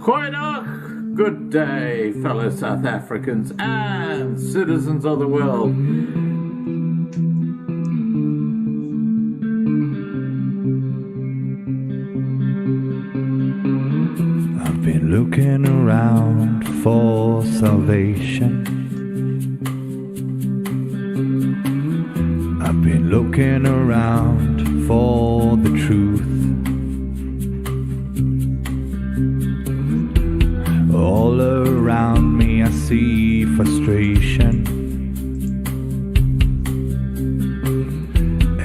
Goedhart, good day, fellow South Africans and citizens of the world. I've been looking around for salvation. I've been looking around for the truth. All around me I see frustration,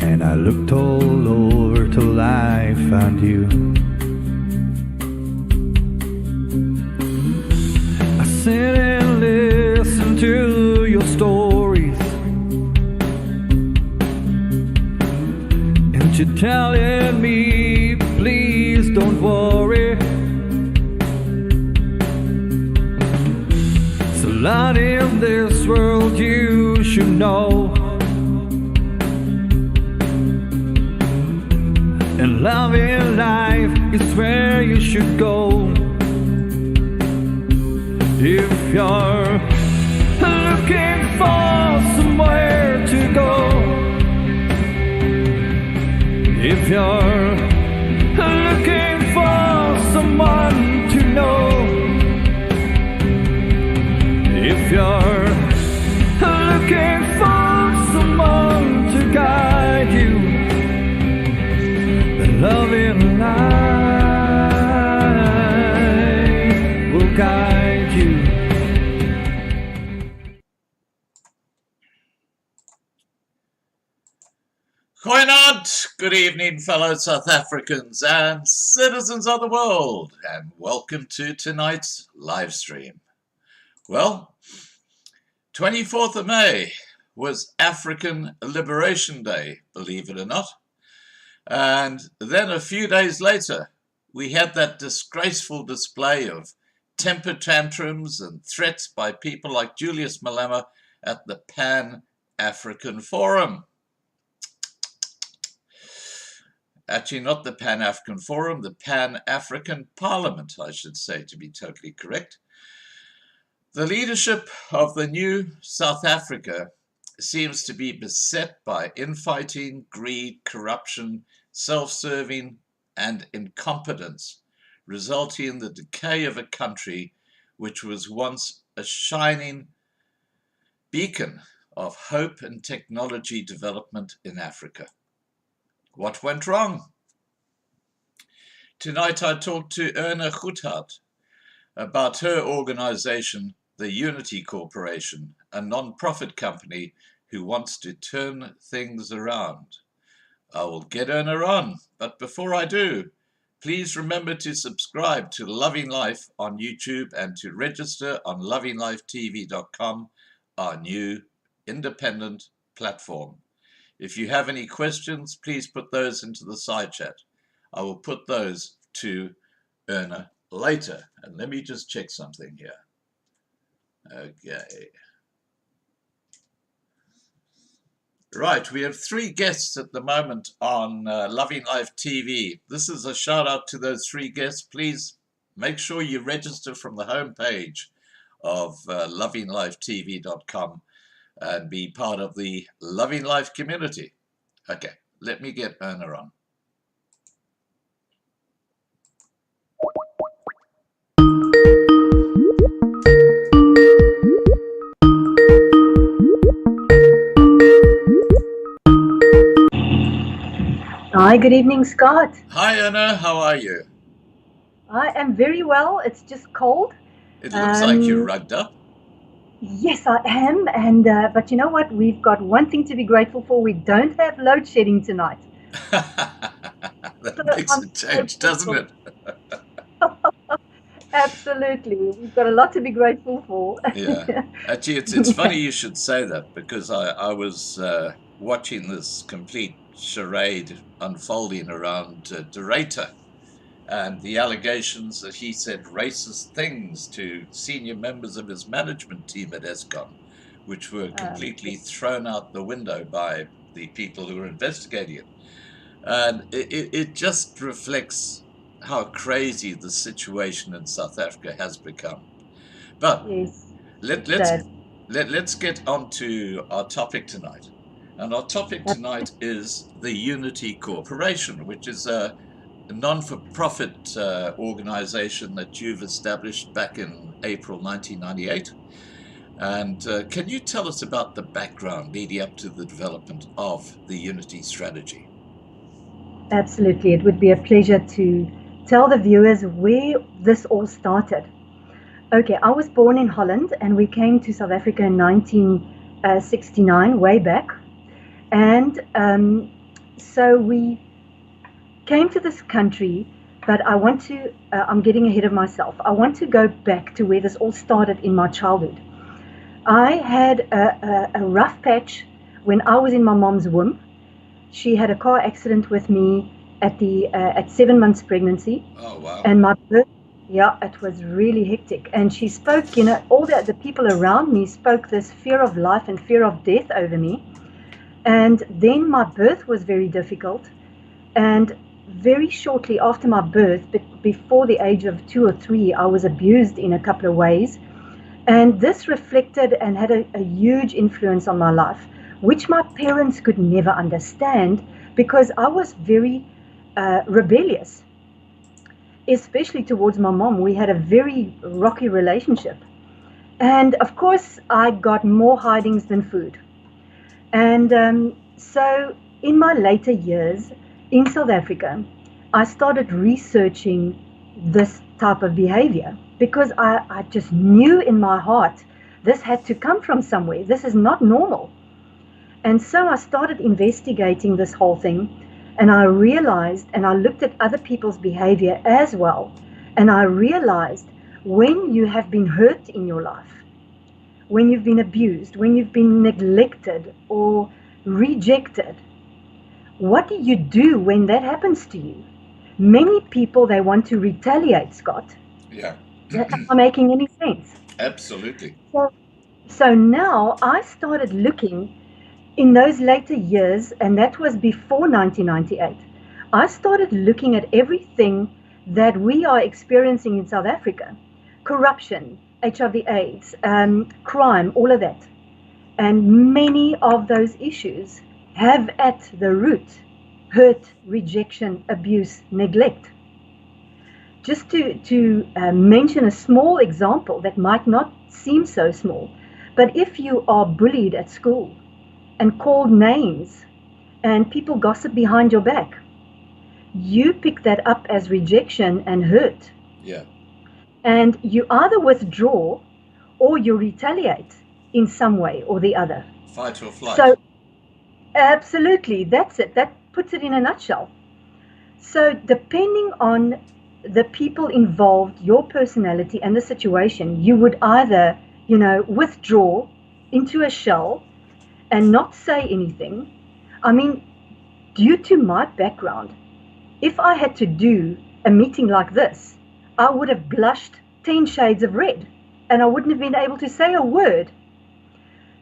and I looked all over till I found you. I sit and listen to your stories, and you're telling me, please don't worry. Lot in this world you should know, and love in life is where you should go. If you're looking for somewhere to go, if you're looking for someone to know, if you're looking for someone to guide you, then love in life will guide you. Goedhart, good evening, fellow South Africans and citizens of the world, and welcome to tonight's live stream. Well, 24th of May was African Liberation Day, believe it or not. And then a few days later, we had that disgraceful display of temper tantrums and threats by people like Julius Malema at the Pan-African Forum. Actually, not the Pan-African Forum, the Pan-African Parliament, I should say, to be totally correct. The leadership of the new South Africa seems to be beset by infighting, greed, corruption, self-serving, and incompetence, resulting in the decay of a country which was once a shining beacon of hope and technology development in Africa. What went wrong? Tonight I talked to Erna Goedhart about her organization, the Unity Corporation, a non-profit company who wants to turn things around. I will get Erna on, but before I do, please remember to subscribe to Loving Life on YouTube and to register on lovinglifetv.com, our new independent platform. If you have any questions, please put those into the side chat. I will put those to Erna later. And let me just check something here. Okay. Right, we have 3 guests at the moment on Loving Life TV. This is a shout out to those 3 guests. Please make sure you register from the homepage of lovinglifetv.com and be part of the Loving Life community. Okay, let me get Erna on. Hi, good evening, Scott. Hi, Erna, how are you? I am very well. It's just cold. It looks like you're rugged up. Yes, I am. And but you know what? We've got one thing to be grateful for. We don't have load shedding tonight. That makes a change, doesn't it? Absolutely. We've got a lot to be grateful for. Yeah. Actually, it's funny you should say that, because I was watching this complete charade unfolding around De Ruyter and the allegations that he said racist things to senior members of his management team at Eskom, which were completely thrown out the window by the people who were investigating it. And it just reflects how crazy the situation in South Africa has become. But Yes, let, it's let's sad. let's get on to our topic tonight. And our topic That, tonight is the Unity Corporation, which is a non-for-profit organization that you've established back in April 1998. And can you tell us about the background leading up to the development of the Unity strategy? absolutely. It would be a pleasure to tell the viewers where this all started. Okay, I was born in Holland and we came to South Africa in 1969, way back. And so we came to this country, but I'm getting ahead of myself. I want to go back to where this all started in my childhood. I had a rough patch when I was in my mom's womb. She had a car accident with me at 7 months pregnancy, Oh, wow. and my birth, yeah, it was really hectic. And she spoke, all the people around me spoke this fear of life and fear of death over me. And then my birth was very difficult. And very shortly after my birth, but before the age of 2 or 3, I was abused in a couple of ways. And this reflected and had a huge influence on my life, which my parents could never understand because I was very rebellious, especially towards my mom. We had a very rocky relationship. And of course, I got more hidings than food. And so in my later years in South Africa, I started researching this type of behavior because I just knew in my heart this had to come from somewhere. This is not normal. And so I started investigating this whole thing, and I realized, and I looked at other people's behavior as well, and I realized when you have been hurt in your life, when you've been abused, when you've been neglected or rejected, what do you do when that happens to you? Many people, they want to retaliate, Scott. Yeah, That's not making any sense. absolutely. So now I started looking in those later years, and that was before 1998. I started looking at everything that we are experiencing in South Africa: corruption, HIV/AIDS, crime, all of that. And many of those issues have at the root hurt, rejection, abuse, neglect. Just to mention a small example that might not seem so small, but if you are bullied at school and called names and people gossip behind your back, you pick that up as rejection and hurt. Yeah, And you either withdraw or you retaliate in some way or the other. fight or flight. So, absolutely, that's it. That puts it in a nutshell. So, depending on the people involved, your personality, and the situation, you would either, withdraw into a shell and not say anything. I mean, due to my background, if I had to do a meeting like this, I would have blushed 10 shades of red and I wouldn't have been able to say a word.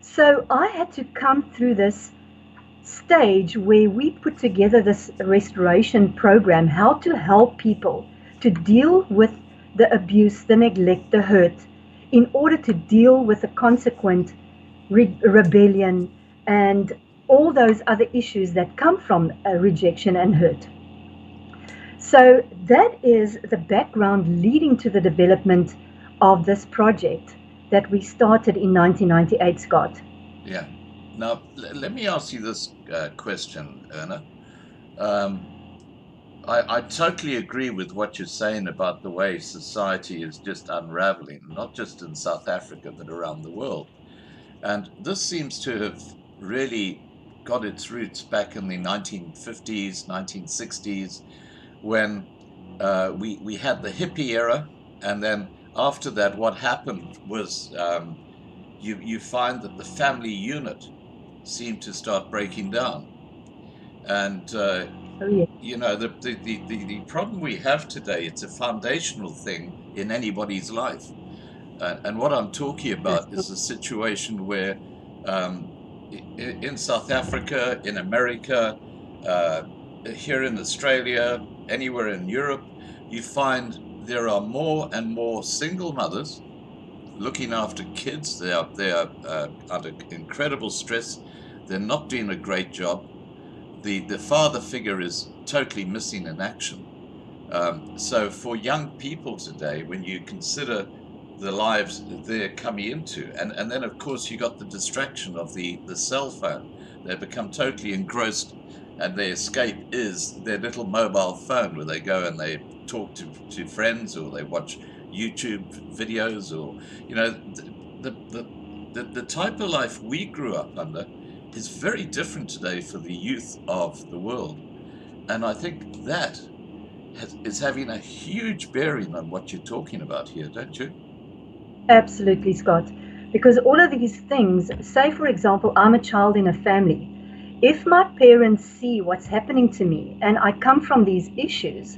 So I had to come through this stage where we put together this restoration program, how to help people to deal with the abuse, the neglect, the hurt, in order to deal with the consequent rebellion and all those other issues that come from rejection and hurt. So that is the background leading to the development of this project that we started in 1998, Scott. Yeah. Now, let me ask you this question, Erna. Um, I totally agree with what you're saying about the way society is just unraveling, not just in South Africa, but around the world. And this seems to have really got its roots back in the 1950s, 1960s, when we had the hippie era. And then after that, what happened was you find that the family unit seemed to start breaking down. And Oh, yeah. the problem we have today, it's a foundational thing in anybody's life. And what I'm talking about is a situation where in South Africa, in America, here in Australia, anywhere in Europe, you find there are more and more single mothers looking after kids. They are under incredible stress. They're not doing a great job. The father figure is totally missing in action. So for young people today, when you consider the lives they're coming into, and then of course you got the distraction of the cell phone. They become totally engrossed, and their escape is their little mobile phone, where they go and they talk to friends, or they watch YouTube videos, or the type of life we grew up under is very different today for the youth of the world. And I think that is having a huge bearing on what you're talking about here, don't you? Absolutely, Scott. Because all of these things, say for example, I'm a child in a family. If my parents see what's happening to me and I come from these issues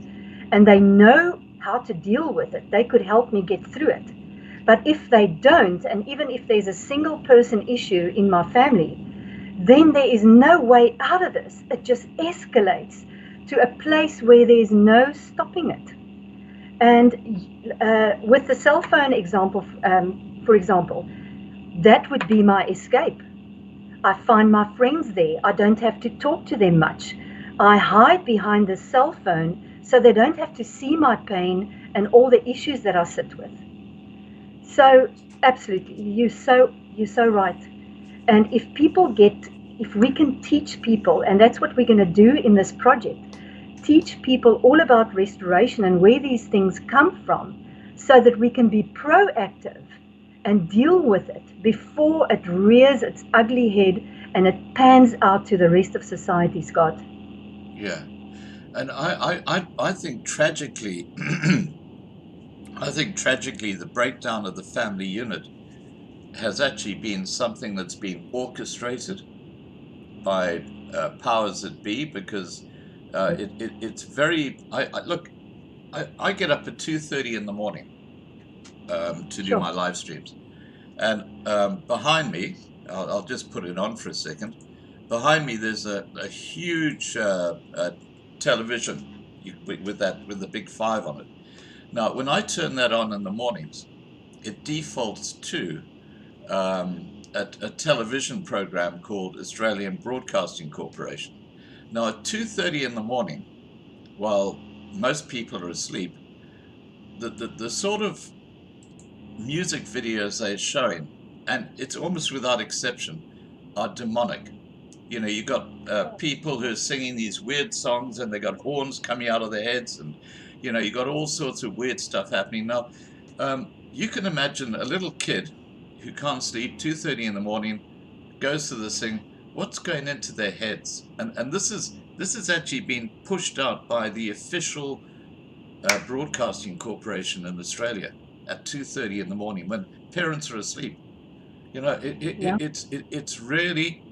and they know how to deal with it, they could help me get through it. But if they don't, and even if there's a single person issue in my family, then there is no way out of this. It just escalates to a place where there's no stopping it. And with the cell phone example, for example, that would be my escape. I find my friends there. I don't have to talk to them much. I hide behind the cell phone so they don't have to see my pain and all the issues that I sit with. So absolutely, you're so right. And if we can teach people, and that's what we're going to do in this project, teach people all about restoration and where these things come from, so that we can be proactive and deal with it before it rears its ugly head and it pans out to the rest of society, Scott. Yeah. And I think tragically, the breakdown of the family unit has actually been something that's been orchestrated by powers that be, because it's very. I get up at 2:30 in the morning to do my live streams, and behind me, I'll just put it on for a second. Behind me, there's a huge television with the big 5 on it. Now, when I turn that on in the mornings, it defaults to a television program called Australian Broadcasting Corporation. Now, at 2:30 in the morning, while most people are asleep, the sort of music videos they're showing, and it's almost without exception, are demonic. You know, you got people who are singing these weird songs, and they got horns coming out of their heads, and you know, you got all sorts of weird stuff happening. Now, you can imagine a little kid who can't sleep, 2:30 in the morning, goes to this thing. What's going into their heads? And this is actually being pushed out by the official broadcasting corporation in Australia at 2:30 in the morning when parents are asleep. You know, it's really,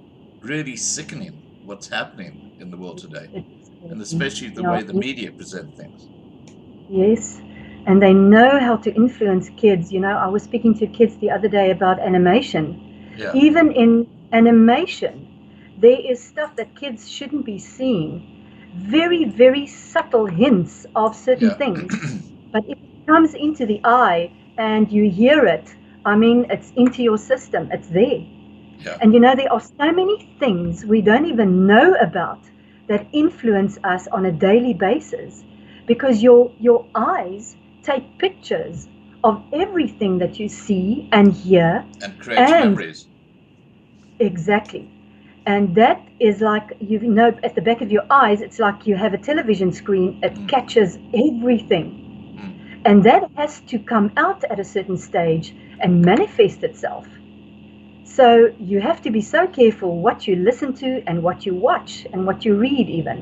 really sickening what's happening in the world today, and especially the way the media present things. Yes, and they know how to influence kids. You know, I was speaking to kids the other day about animation. Yeah. Even in animation, there is stuff that kids shouldn't be seeing. Very, very subtle hints of certain things. But if it comes into the eye and you hear it, I mean, it's into your system. It's there. Yeah. And you know, there are so many things we don't even know about that influence us on a daily basis, because your eyes take pictures of everything that you see and hear. And creates memories. Exactly. And that is like, you know, at the back of your eyes, it's like you have a television screen. It catches everything. And that has to come out at a certain stage and manifest itself. So you have to be so careful what you listen to and what you watch and what you read even.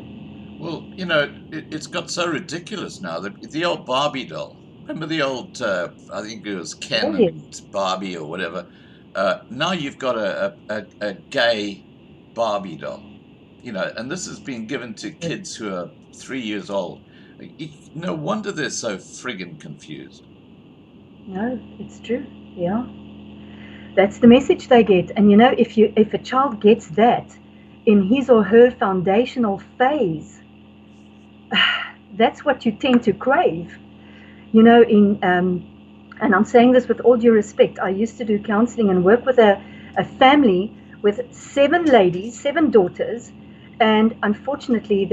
Well, you know, it's got so ridiculous now. The old Barbie doll. Remember the old, I think it was Ken and Barbie or whatever. Now you've got a gay Barbie doll. You know, and this has been given to kids who are 3 years old. No wonder they're so friggin' confused. No, it's true. Yeah. That's the message they get. And you know, if a child gets that in his or her foundational phase, that's what you tend to crave. You know, and I'm saying this with all due respect, I used to do counseling and work with a family with 7 ladies, 7 daughters, and unfortunately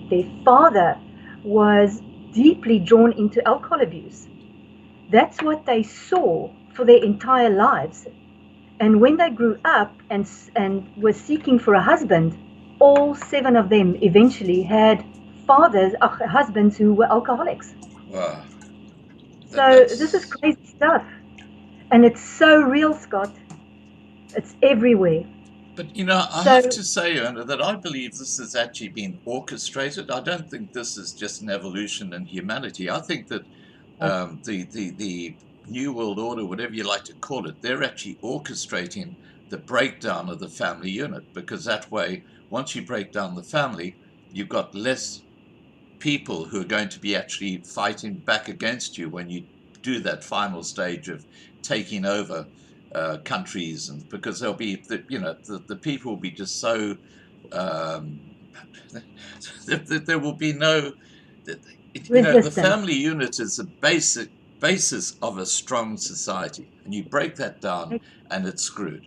their father was deeply drawn into alcohol abuse. That's what they saw for their entire lives. And when they grew up and were seeking for a husband, all 7 of them eventually had husbands who were alcoholics. Wow. So this is crazy stuff. And it's so real, Scott. It's everywhere. But, you know, I have to say, Erna, that I believe this has actually been orchestrated. I don't think this is just an evolution in humanity. I think that the New World Order, whatever you like to call it, they're actually orchestrating the breakdown of the family unit, because that way, once you break down the family, you've got less people who are going to be actually fighting back against you when you do that final stage of taking over countries, and because there'll be the people will be just so there will be no the family unit is the basis of a strong society, and you break that down and it's screwed.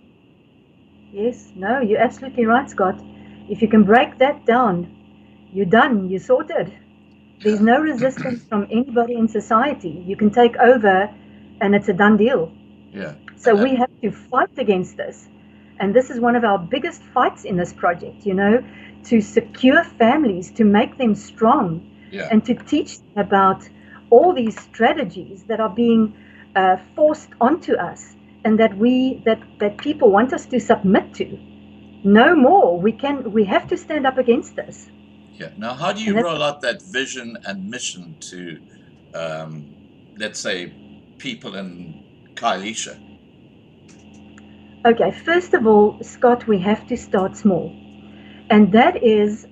Yes, no, you're absolutely right, Scott. If you can break that down, you're done, you're sorted. There's no resistance from anybody in society. You can take over and it's a done deal. Yeah. So we have to fight against this. And this is one of our biggest fights in this project, you know, to secure families, to make them strong, and to teach them about all these strategies that are being forced onto us, and that people want us to submit to. No more. We have to stand up against this. Yeah. Now, how do you roll out that vision and mission to, let's say, people in Khayelitsha? Okay, first of all, Scott, we have to start small. And that is,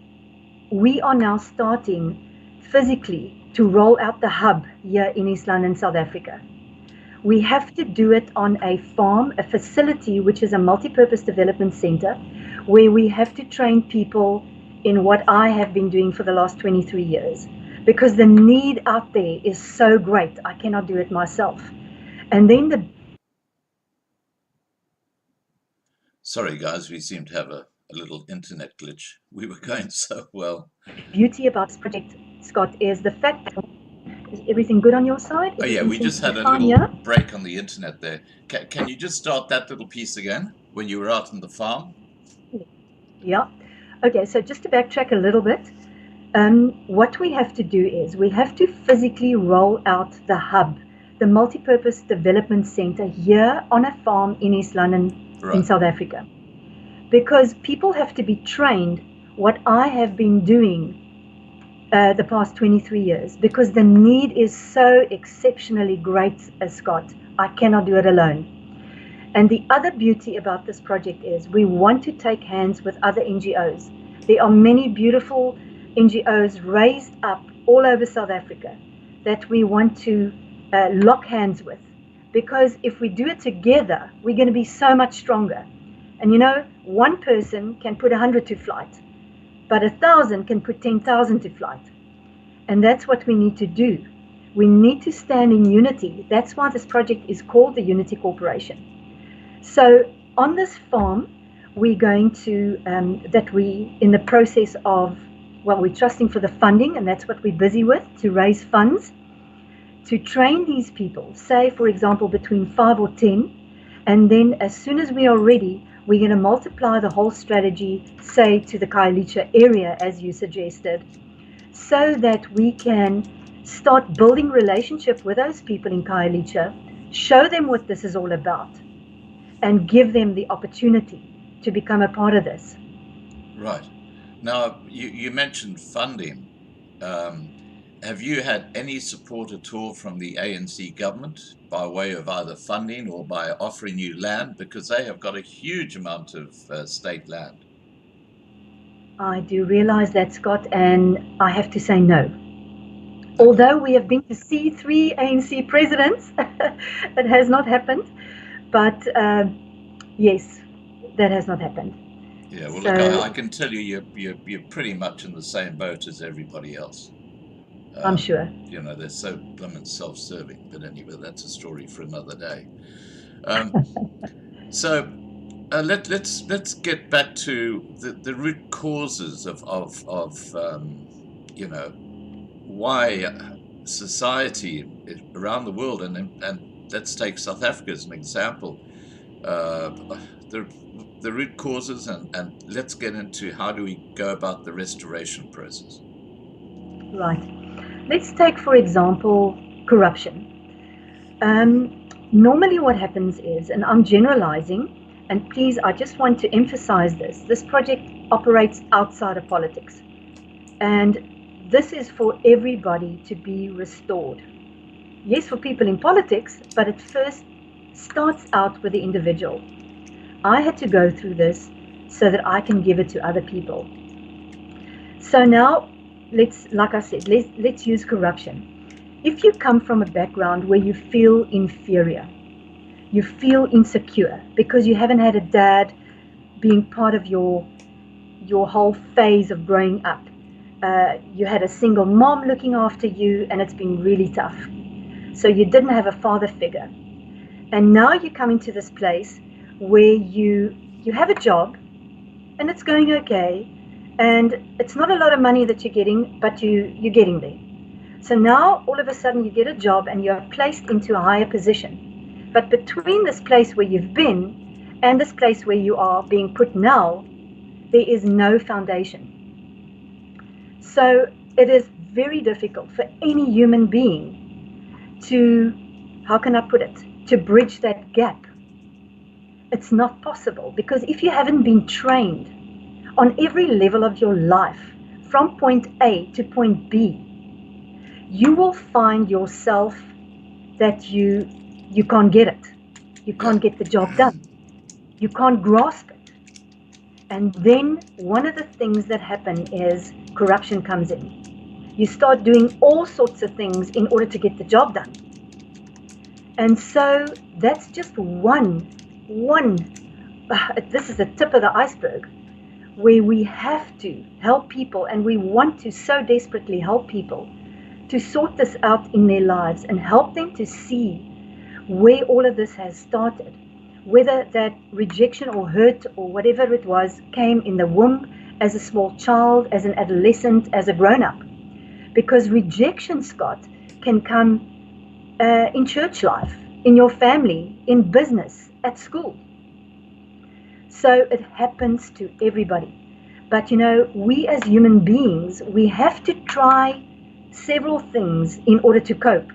we are now starting physically to roll out the hub here in East London, South Africa. We have to do it on a farm, a facility, which is a multi-purpose development center, where we have to train people in what I have been doing for the last 23 years. Because the need out there is so great, I cannot do it myself. And then Sorry, guys, we seem to have a little internet glitch. We were going so well. Beauty about this project, Scott, is the fact that is everything good on your side? Oh yeah, we just had a little break on the internet there. Can you just start that little piece again when you were out on the farm? Yeah. Okay, so just to backtrack a little bit, what we have to do is we have to physically roll out the hub, the multi-purpose development center here on a farm in East London, in South Africa, because people have to be trained what I have been doing the past 23 years, because the need is so exceptionally great, Scott. I cannot do it alone. And the other beauty about this project is we want to take hands with other NGOs. There are many beautiful NGOs raised up all over South Africa that we want to lock hands with. Because if we do it together, we're going to be so much stronger. And you know, one person can put 100 to flight, but 1,000 can put 10,000 to flight. And that's what we need to do. We need to stand in unity. That's why this project is called the Unity Corporation. So on this farm, we're going to, in the process of, well, we're trusting for the funding, and that's what we're busy with, to raise funds to train these people, say, for example, between 5 or 10, and then as soon as we are ready, we're going to multiply the whole strategy, say, to the Khayelitsha area, as you suggested, so that we can start building relationship with those people in Khayelitsha, show them what this is all about, and give them the opportunity to become a part of this. Right. Now, you mentioned funding. Have you had any support at all from the ANC government by way of either funding or by offering you land? Because they have got a huge amount of state land. I do realize that, Scott, and I have to say no. Okay. Although we have been to see 3 ANC presidents, that has not happened. But yes, that has not happened. Yeah, well, so, look, I can tell you, you're pretty much in the same boat as everybody else. I'm sure. You know, they're so blooming self-serving. But anyway, that's a story for another day. Um, so let's get back to the root causes of you know, why society around the world, and let's take South Africa as an example. Uh, the the root causes, and let's get into how do we go about the restoration process. Right. Let's take, for example, corruption. Normally, what happens is, and I'm generalizing, and please, I just want to emphasize this project operates outside of politics. And this is for everybody to be restored. Yes, for people in politics, but it first starts out with the individual. I had to go through this so that I can give it to other people. So now, like I said, let's use corruption. If you come from a background where you feel inferior, you feel insecure because you haven't had a dad being part of your whole phase of growing up. You had a single mom looking after you, and it's been really tough. So you didn't have a father figure. And now you come into this place where you have a job, and it's going okay, and it's not a lot of money that you're getting, but you're getting there. So now all of a sudden you get a job and you're placed into a higher position. But between this place where you've been and this place where you are being put now, there is no foundation. So it is very difficult for any human being to, how can I put it, to bridge that gap. It's not possible, because if you haven't been trained on every level of your life, from point A to point B, you will find yourself that you can't get it. You can't get the job done. You can't grasp it. And then one of the things that happen is corruption comes in. You start doing all sorts of things in order to get the job done. And so that's just one, this is the tip of the iceberg, where we have to help people, and we want to so desperately help people to sort this out in their lives and help them to see where all of this has started, whether that rejection or hurt or whatever it was came in the womb, as a small child, as an adolescent, as a grown-up. Because rejection, Scott, can come in church life, in your family, in business, at school. So it happens to everybody. But you know, we as human beings, we have to try several things in order to cope.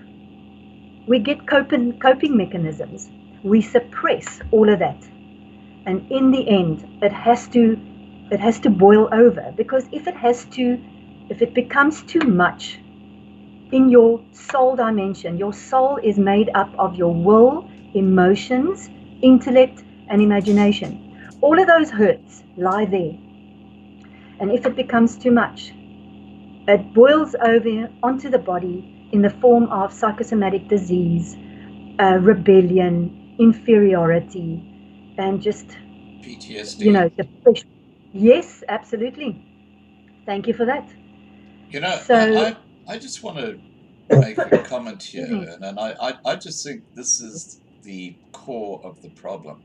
We get coping mechanisms. We suppress all of that. And in the end, it has to boil over, because if it becomes too much in your soul dimension, your soul is made up of your will, emotions, intellect, and imagination. All of those hurts lie there. And if it becomes too much, it boils over onto the body in the form of psychosomatic disease, rebellion, inferiority, and just PTSD. you know, depression. Yes, absolutely. Thank you for that. You know, So, I just want to make a comment here, Mhm. and I just think this is the core of the problem.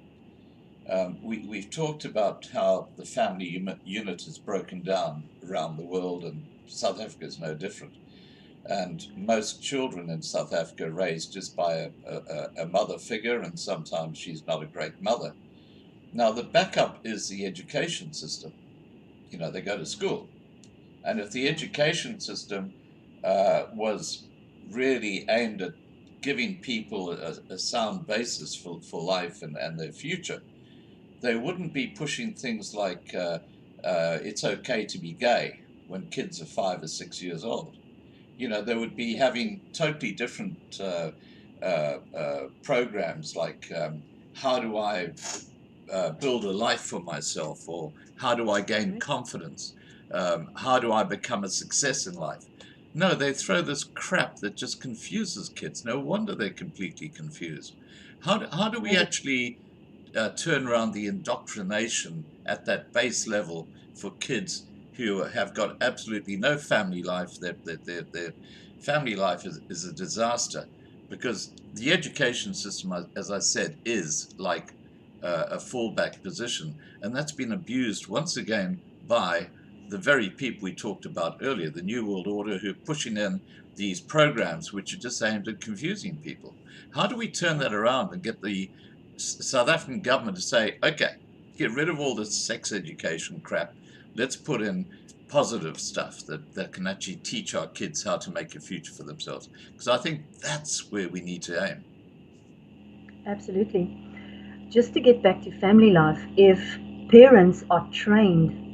We've talked about how the family unit is broken down around the world, and South Africa is no different. And most children in South Africa are raised just by a mother figure, and sometimes she's not a great mother. Now, the backup is the education system. You know, they go to school. And if the education system was really aimed at giving people a sound basis for life and their future, they wouldn't be pushing things like it's okay to be gay when kids are 5 or 6 years old. You know, they would be having totally different programs like how do I build a life for myself, or how do I gain confidence? How do I become a success in life? No, they throw this crap that just confuses kids. No wonder they're completely confused. How do we actually turn around the indoctrination at that base level for kids who have got absolutely no family life. Their family life is a disaster, because the education system, as I said, is like a fallback position, and that's been abused once again by the very people we talked about earlier, the New World Order, who are pushing in these programs which are just aimed at confusing people. How do we turn that around and get the South African government to say, okay, get rid of all this sex education crap, let's put in positive stuff that can actually teach our kids how to make a future for themselves? Because I think that's where we need to aim. Absolutely. Just to get back to family life, if parents are trained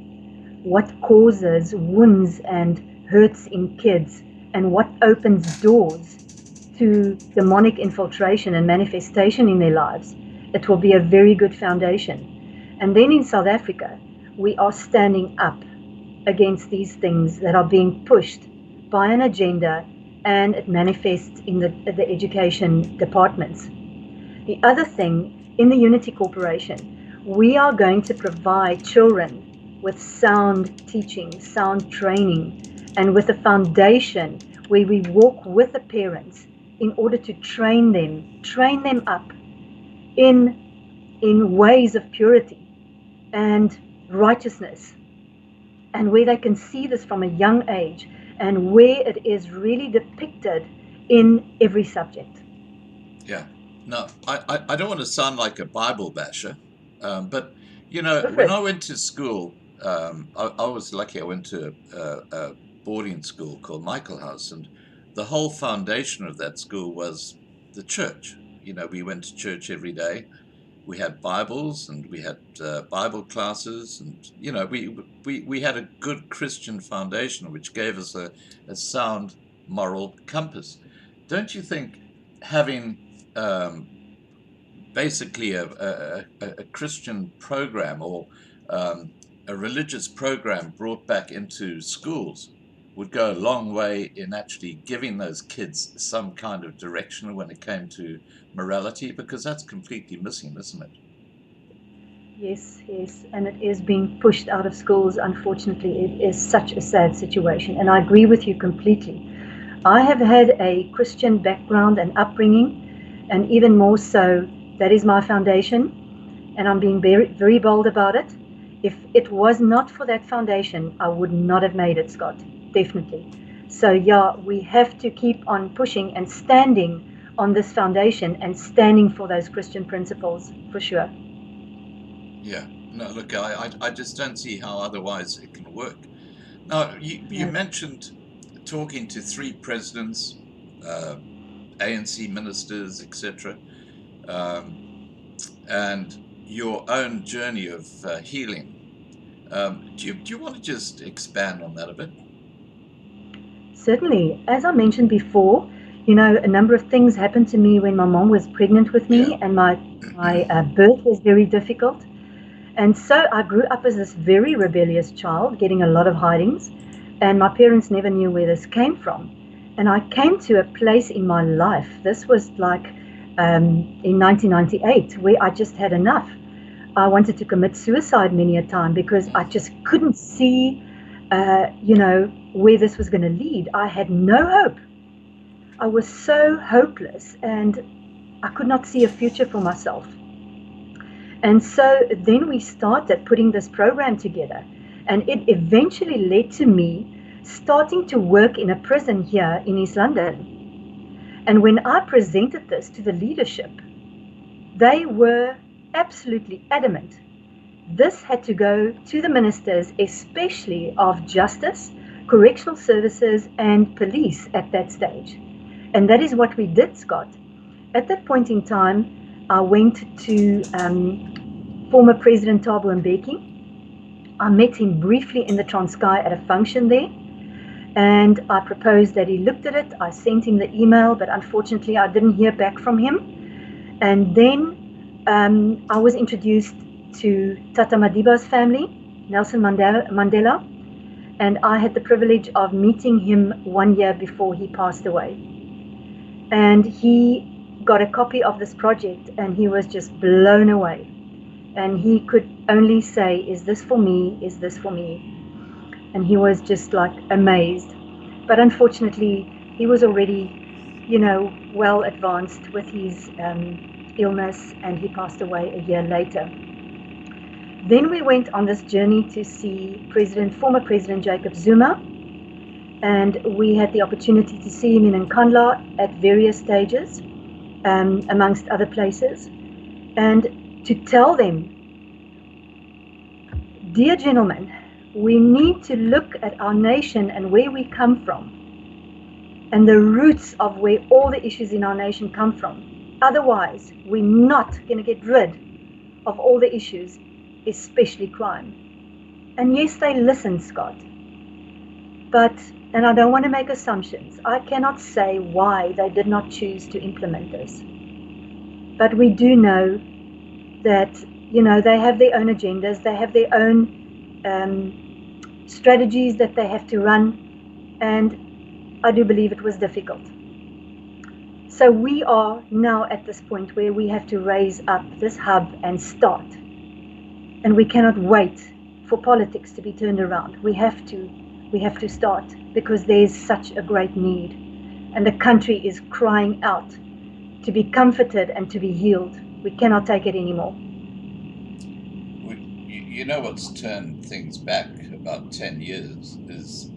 what causes wounds and hurts in kids and what opens doors to demonic infiltration and manifestation in their lives, it will be a very good foundation. And then in South Africa, we are standing up against these things that are being pushed by an agenda, and it manifests in the education departments. The other thing, in the Unity Corporation, we are going to provide children with sound teaching, sound training, and with a foundation where we walk with the parents in order to train them up in ways of purity and righteousness, and where they can see this from a young age, and where it is really depicted in every subject. Yeah. No, I don't want to sound like a Bible basher, but, you know, when I went to school, I was lucky. I went to a boarding school called Michael House, and the whole foundation of that school was the church. You know, we went to church every day. We had Bibles, and we had Bible classes, and, you know, we had a good Christian foundation which gave us a sound moral compass. Don't you think having basically a Christian program, or a religious program brought back into schools, would go a long way in actually giving those kids some kind of direction when it came to morality? Because that's completely missing, isn't it? Yes, and it is being pushed out of schools. Unfortunately, it is such a sad situation, and I agree with you completely. I have had a Christian background and upbringing, and even more so, that is my foundation, and I'm being very, very bold about it. If it was not for that foundation, I would not have made it, Scott, definitely. So yeah, we have to keep on pushing and standing on this foundation and standing for those Christian principles, for sure. Yeah, no, look, I just don't see how otherwise it can work. Now, you mentioned talking to 3 presidents, ANC ministers, etc., and your own journey of healing. Do you want to just expand on that a bit? Certainly. As I mentioned before, you know, a number of things happened to me when my mom was pregnant with me, Yeah. and my birth was very difficult. And so I grew up as this very rebellious child, getting a lot of hidings, and my parents never knew where this came from. And I came to a place in my life, this was like in 1998, where I just had enough. I wanted to commit suicide many a time because I just couldn't see, you know, where this was going to lead. I had no hope. I was so hopeless, and I could not see a future for myself. And so then we started putting this program together, and it eventually led to me starting to work in a prison here in East London. And when I presented this to the leadership, they were absolutely adamant. This had to go to the ministers, especially of justice, correctional services, and police at that stage. And that is what we did, Scott. At that point in time, I went to former President Thabo Mbeki. I met him briefly in the Transkei at a function there, and I proposed that he looked at it. I sent him the email, but unfortunately I didn't hear back from him. And then I was introduced to Tata Madiba's family, Nelson Mandela, and I had the privilege of meeting him 1 year before he passed away. And he got a copy of this project, and he was just blown away. And he could only say, is this for me? Is this for me? and he was just like amazed. But unfortunately, he was already, well advanced with his illness, and he passed away a year later. Then we went on this journey to see former President Jacob Zuma, and we had the opportunity to see him in Nkandla at various stages, amongst other places, and to tell them, dear gentlemen, we need to look at our nation and where we come from, and the roots of where all the issues in our nation come from. Otherwise, we're not going to get rid of all the issues, especially crime. And yes, they listened, Scott. And I don't want to make assumptions. I cannot say why they did not choose to implement this. But we do know that, they have their own agendas, they have their own strategies that they have to run, and I do believe it was difficult. So we are now at this point where we have to raise up this hub and start. And we cannot wait for politics to be turned around. We have to start, because there's such a great need. And the country is crying out to be comforted and to be healed. We cannot take it anymore. You know what's turned things back about 10 years is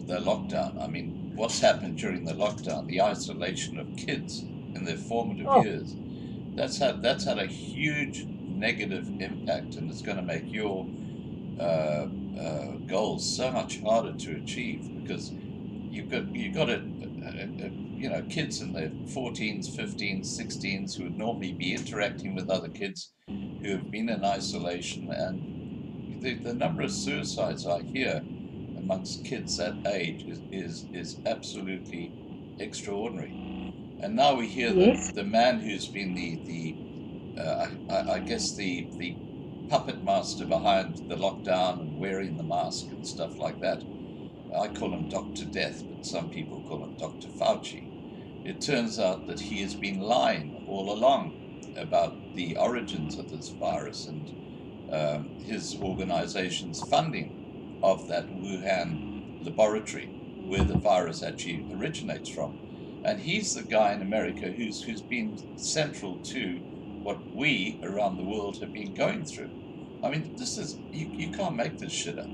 the lockdown. I mean, what's happened during the lockdown, the isolation of kids in their formative years, that's had a huge negative impact, and it's going to make your goals so much harder to achieve, because you've got kids in their 14s, 15s, 16s who would normally be interacting with other kids who have been in isolation, and the number of suicides I hear amongst kids that age is absolutely extraordinary. And now we hear that the man who's been I guess the puppet master behind the lockdown and wearing the mask and stuff like that, I call him Dr. Death, but some people call him Dr. Fauci. It turns out that he has been lying all along about the origins of this virus and his organization's funding of that Wuhan laboratory where the virus actually originates from. And he's the guy in America who's been central to what we around the world have been going through. I mean, this is, you can't make this shit up.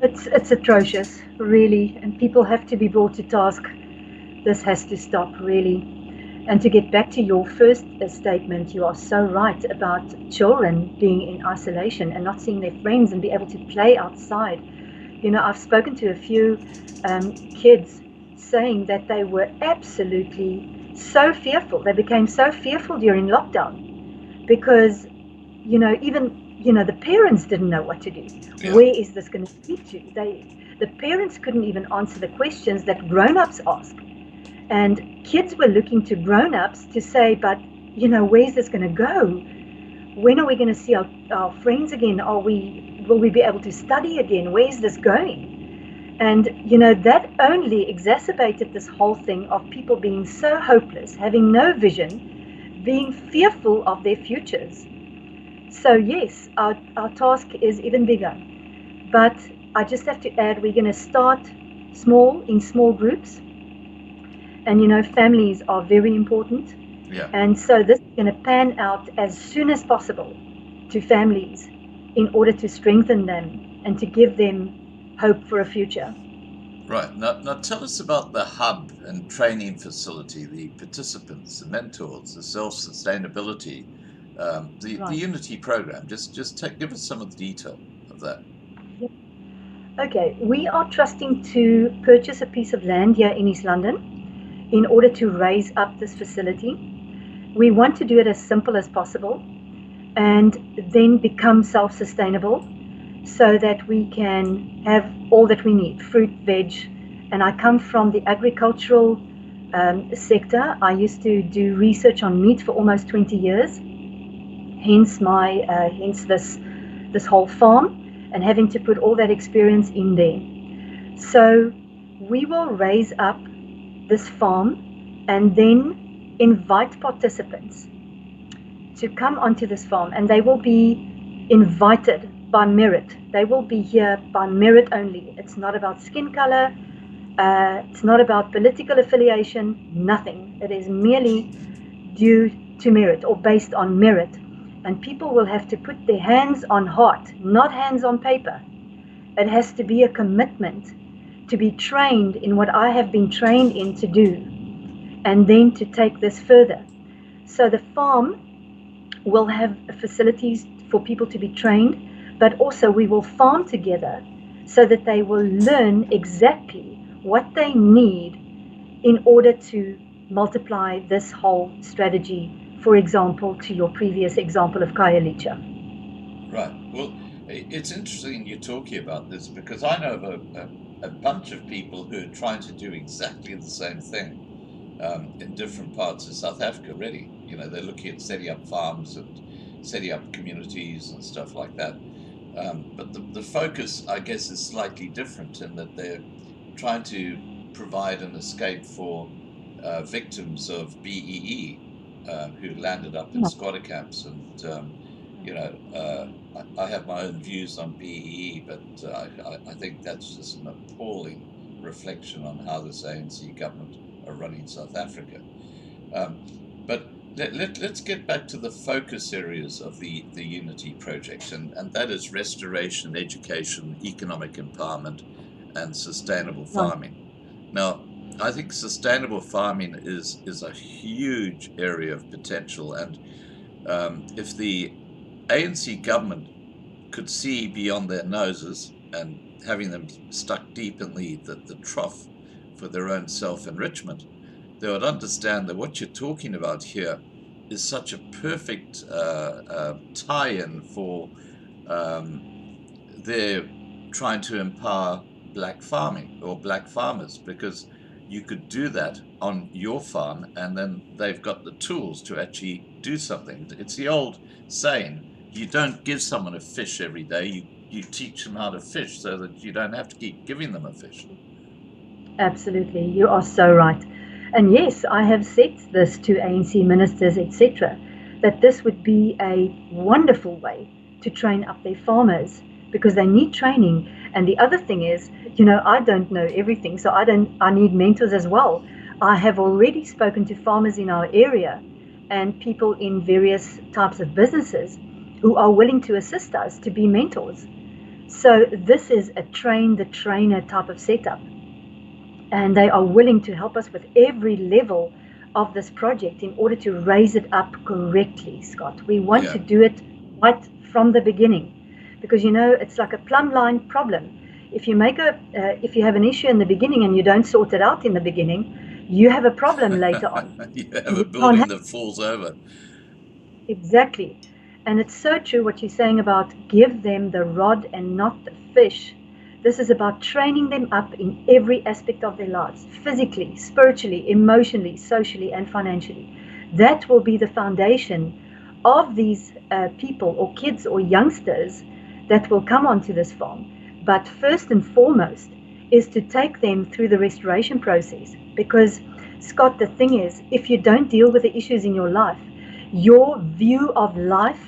It's atrocious, really, and people have to be brought to task. This has to stop, really. And to get back to your first statement, you are so right about children being in isolation and not seeing their friends and be able to play outside. I've spoken to a few kids saying that they were absolutely so fearful. They became so fearful during lockdown because, even, the parents didn't know what to do. Yeah. Where is this going to lead to? The parents couldn't even answer the questions that grown-ups ask. And kids were looking to grown-ups to say, but, where's this going to go? When are we going to see our friends again? Will we be able to study again? Where's this going? And, that only exacerbated this whole thing of people being so hopeless, having no vision, being fearful of their futures. So yes, our task is even bigger. But I just have to add, we're going to start small, in small groups. And, families are very important. Yeah. And so this is going to pan out as soon as possible to families in order to strengthen them and to give them hope for a future. Right. Now tell us about the hub and training facility, the participants, the mentors, the self-sustainability, the Unity program. Just give us some of the detail of that. Okay. We are trusting to purchase a piece of land here in East London in order to raise up this facility. We want to do it as simple as possible and then become self-sustainable so that we can have all that we need, fruit, veg. And I come from the agricultural sector. I used to do research on meat for almost 20 years, hence this whole farm and having to put all that experience in there. So we will raise up this farm and then invite participants to come onto this farm, and they will be invited by merit. They will be here by merit only. It's not about skin color. It's not about political affiliation. Nothing. It is merely due to merit or based on merit. And people will have to put their hands on heart, not hands on paper. It has to be a commitment to be trained in what I have been trained in to do, and then to take this further. So the farm will have facilities for people to be trained, but also we will farm together so that they will learn exactly what they need in order to multiply this whole strategy. For example, to your previous example of Khayelitsha. Right. Well, it's interesting you're talking about this, because I know of a bunch of people who are trying to do exactly the same thing in different parts of South Africa already. You know, they're looking at setting up farms and setting up communities and stuff like that. But the focus, I guess, is slightly different in that they're trying to provide an escape for victims of BEE who landed up in squatter camps. And, you know, I have my own views on BEE, but I think that's just an appalling reflection on how this ANC government are running South Africa. But let's get back to the focus areas of the Unity Project, and that is restoration, education, economic empowerment, and sustainable farming. Now, I think sustainable farming is a huge area of potential, and if the ANC government could see beyond their noses and having them stuck deep in the trough for their own self-enrichment, they would understand that what you're talking about here is such a perfect tie-in for their trying to empower black farming or black farmers, because you could do that on your farm and then they've got the tools to actually do something. It's the old saying, you don't give someone a fish every day, you teach them how to fish so that you don't have to keep giving them a fish. Absolutely, you are so right. And yes, I have said this to ANC ministers, etc., that this would be a wonderful way to train up their farmers, because they need training. And the other thing is, you know, I don't know everything, so I need mentors as well. I have already spoken to farmers in our area and people in various types of businesses who are willing to assist us to be mentors. So this is a train the trainer type of setup. And they are willing to help us with every level of this project in order to raise it up correctly, Scott. We want to do it right from the beginning, because, you know, it's like a plumb line problem. If you if you have an issue in the beginning and you don't sort it out in the beginning, you have a problem later on. You have a building that falls over. Exactly. And it's so true what you're saying about give them the rod and not the fish. This is about training them up in every aspect of their lives, physically, spiritually, emotionally, socially, and financially. That will be the foundation of these people or kids or youngsters that will come onto this farm. But first and foremost is to take them through the restoration process. Because, Scott, the thing is, if you don't deal with the issues in your life, your view of life,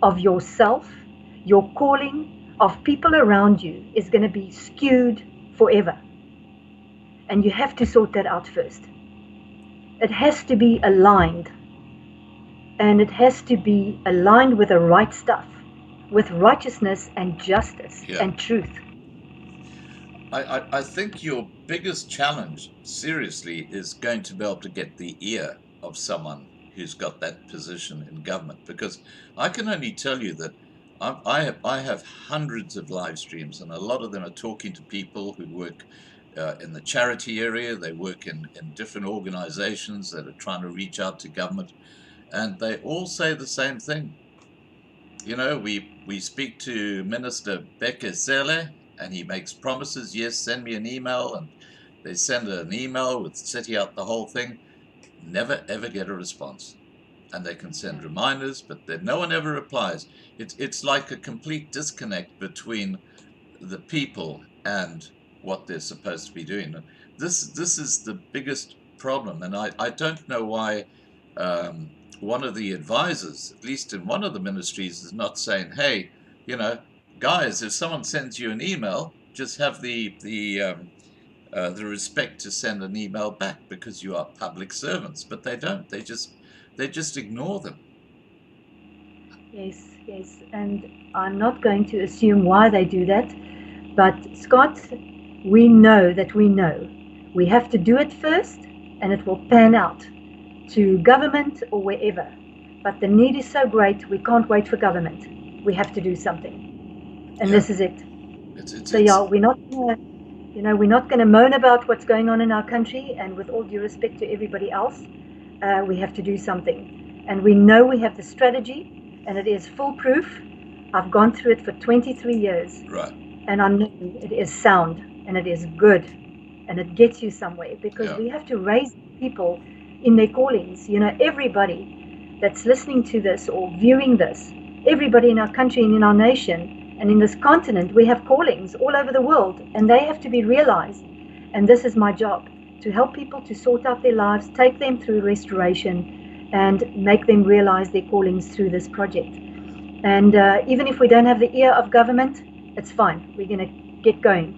of yourself, your calling, of people around you is going to be skewed forever. And you have to sort that out first. It has to be aligned. And it has to be aligned with the right stuff, with righteousness and justice and truth. I think your biggest challenge, seriously, is going to be able to get the ear of someone who's got that position in government. Because I can only tell you that I have hundreds of live streams, and a lot of them are talking to people who work in the charity area. They work in different organizations that are trying to reach out to government, and they all say the same thing. You know, we speak to Minister Bekesele, and he makes promises. Yes, send me an email, and they send an email with setting out the whole thing. Never ever get a response. And they can send reminders, but then no one ever replies. It's like a complete disconnect between the people and what they're supposed to be doing. This is the biggest problem, and I don't know why one of the advisors, at least in one of the ministries, is not saying, hey, you know, guys, if someone sends you an email, just have the respect to send an email back, because you are public servants. But they don't. They just ignore them. Yes, yes. And I'm not going to assume why they do that. But Scott, we know that we know. We have to do it first, and it will pan out to government or wherever. But the need is so great, we can't wait for government. We have to do something. And Yeah. this is it. It's So yeah, we're not going to moan about what's going on in our country, and with all due respect to everybody else, we have to do something. And we know we have the strategy, and it is foolproof. I've gone through it for 23 years. right. And I know it is sound, and it is good, and it gets you somewhere, because Yeah. we have to raise people in their callings. Everybody that's listening to this or viewing this, everybody in our country and in our nation and in this continent, we have callings all over the world, and they have to be realized. And this is my job, to help people to sort out their lives, take them through restoration, and make them realize their callings through this project. And even if we don't have the ear of government, it's fine. We're going to get going.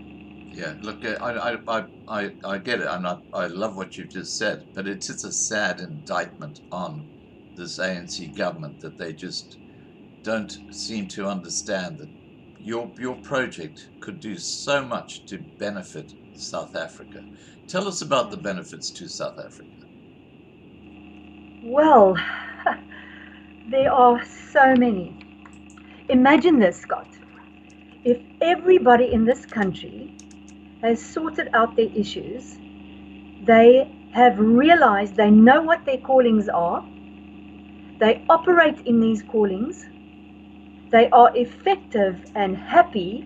Yeah, look, I get it. I love what you've just said, but it's a sad indictment on this ANC government, that they just don't seem to understand that your project could do so much to benefit South Africa. Tell us about the benefits to South Africa. Well, there are so many. Imagine this, Scott. If everybody in this country has sorted out their issues, they have realized they know what their callings are, they operate in these callings, they are effective and happy,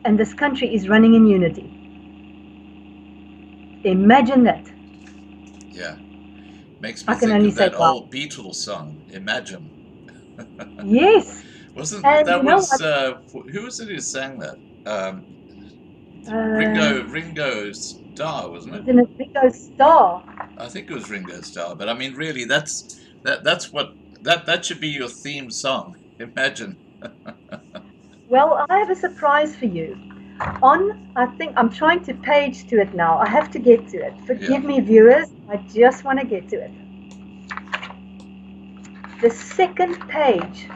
and this country is running in unity. Imagine that. Yeah, makes me I can think only of that say wow. old Beatles song, Imagine. Yes. Wasn't And that you know was what? who was it who sang that? Uh, Ringo Starr, wasn't it? Isn't it Ringo Starr? I think it was Ringo Starr, but I mean, really, that's what that should be your theme song. Imagine. Well, I have a surprise for you. I think I'm trying to page to it now. I have to get to it. Forgive me, viewers. I just want to get to it. The second page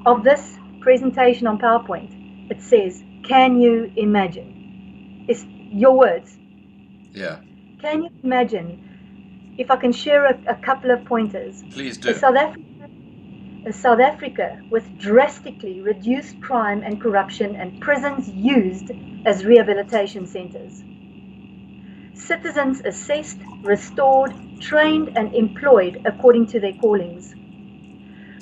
of this presentation on PowerPoint, it says, "Can you imagine?" It's your words. Yeah. Can you imagine? If I can share a couple of pointers. Please do. South Africa with drastically reduced crime and corruption, and prisons used as rehabilitation centers. Citizens assessed, restored, trained, and employed according to their callings.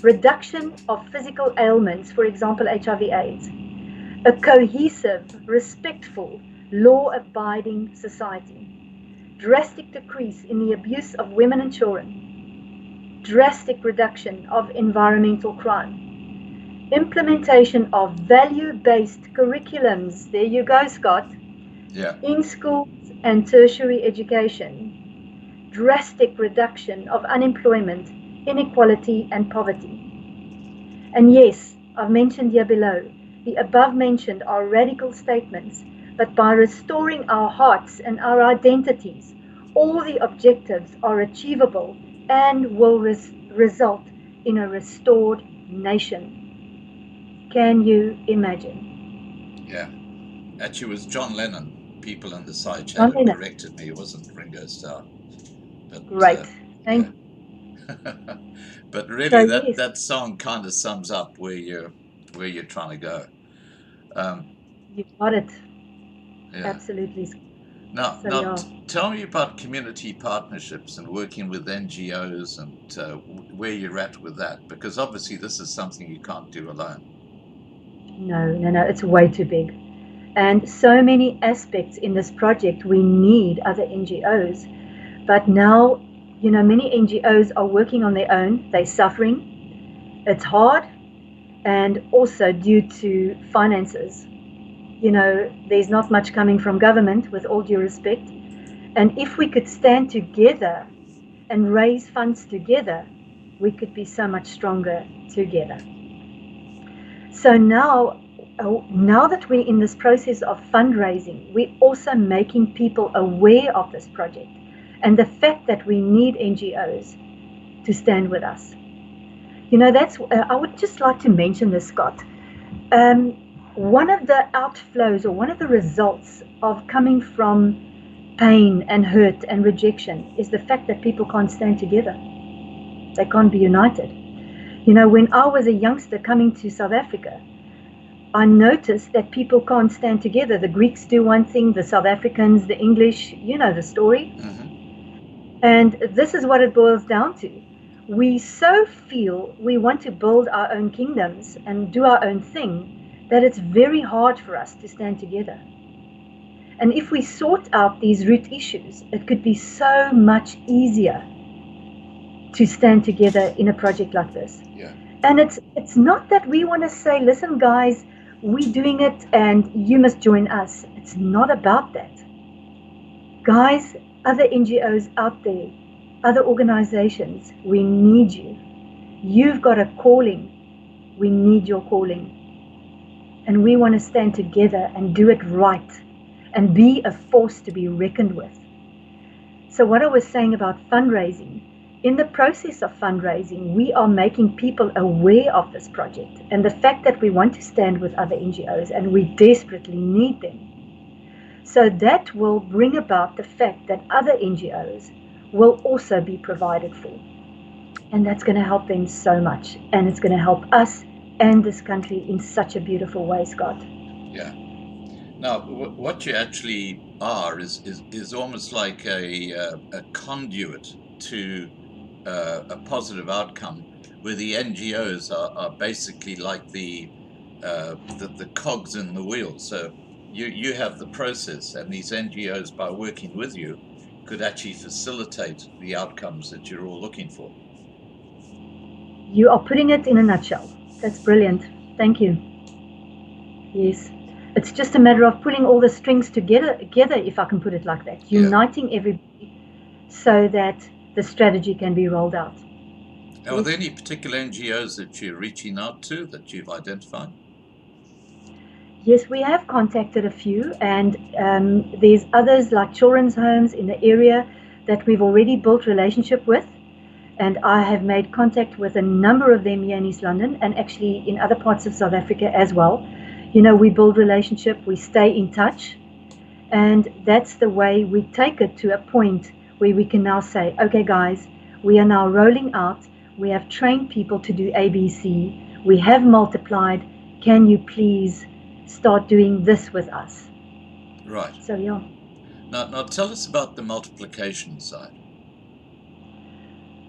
Reduction of physical ailments, for example, HIV/AIDS. A cohesive, respectful, law-abiding society. Drastic decrease in the abuse of women and children. Drastic reduction of environmental crime. Implementation of value-based curriculums. There you go, Scott. Yeah. In schools and tertiary education. Drastic reduction of unemployment, inequality, and poverty. And yes, I've mentioned here below, the above mentioned are radical statements, but by restoring our hearts and our identities, all the objectives are achievable and will result in a restored nation. Can you imagine? Yeah. Actually, it was John Lennon. People in the side John chat had Lennon. corrected me. It wasn't Ringo Starr. But, Great. Thank you. But really, So, that yes, song kind of sums up where you're trying to go. you got it. Yeah. Absolutely. Now, So, now yeah. tell me about community partnerships and working with NGOs, and where you're at with that, because obviously this is something you can't do alone. No, it's way too big. And so many aspects in this project, we need other NGOs. But now, many NGOs are working on their own. They're suffering. It's hard. And also due to finances. There's not much coming from government, with all due respect. And if we could stand together and raise funds together, we could be so much stronger together. So now that we're in this process of fundraising, we're also making people aware of this project and the fact that we need NGOs to stand with us. That's I would just like to mention this, Scott. One of the outflows or one of the results of coming from pain and hurt and rejection is the fact that people can't stand together. They can't be united. When I was a youngster coming to South Africa, I noticed that people can't stand together. The Greeks do one thing, the South Africans, the English, the story. Mm-hmm. And this is what it boils down to. We so feel we want to build our own kingdoms and do our own thing that it's very hard for us to stand together. And if we sort out these root issues, it could be so much easier to stand together in a project like this. Yeah. And it's not that we want to say, listen, guys, we're doing it and you must join us. It's not about that. Guys, other NGOs out there, other organizations, we need you. You've got a calling. We need your calling. And we want to stand together and do it right and be a force to be reckoned with. So what I was saying about fundraising, in the process of fundraising, we are making people aware of this project and the fact that we want to stand with other NGOs and we desperately need them. So that will bring about the fact that other NGOs will also be provided for. And that's going to help them so much. And it's going to help us and this country in such a beautiful way, Scott. Yeah. Now, what you actually are is almost like a conduit to a positive outcome, where the NGOs are basically like the cogs in the wheel. So you have the process, and these NGOs, by working with you, could actually facilitate the outcomes that you're all looking for. You are putting it in a nutshell. That's brilliant. Thank you. Yes. It's just a matter of pulling all the strings together, if I can put it like that. Uniting everybody so that the strategy can be rolled out. Are there any particular NGOs that you're reaching out to that you've identified? Yes, we have contacted a few, and there's others like children's homes in the area that we've already built relationship with. And I have made contact with a number of them here in East London and actually in other parts of South Africa as well. We build relationship, we stay in touch, and that's the way we take it to a point where we can now say, okay, guys, we are now rolling out. We have trained people to do ABC. We have multiplied. Can you please start doing this with us? Right. So, yeah. Now tell us about the multiplication side.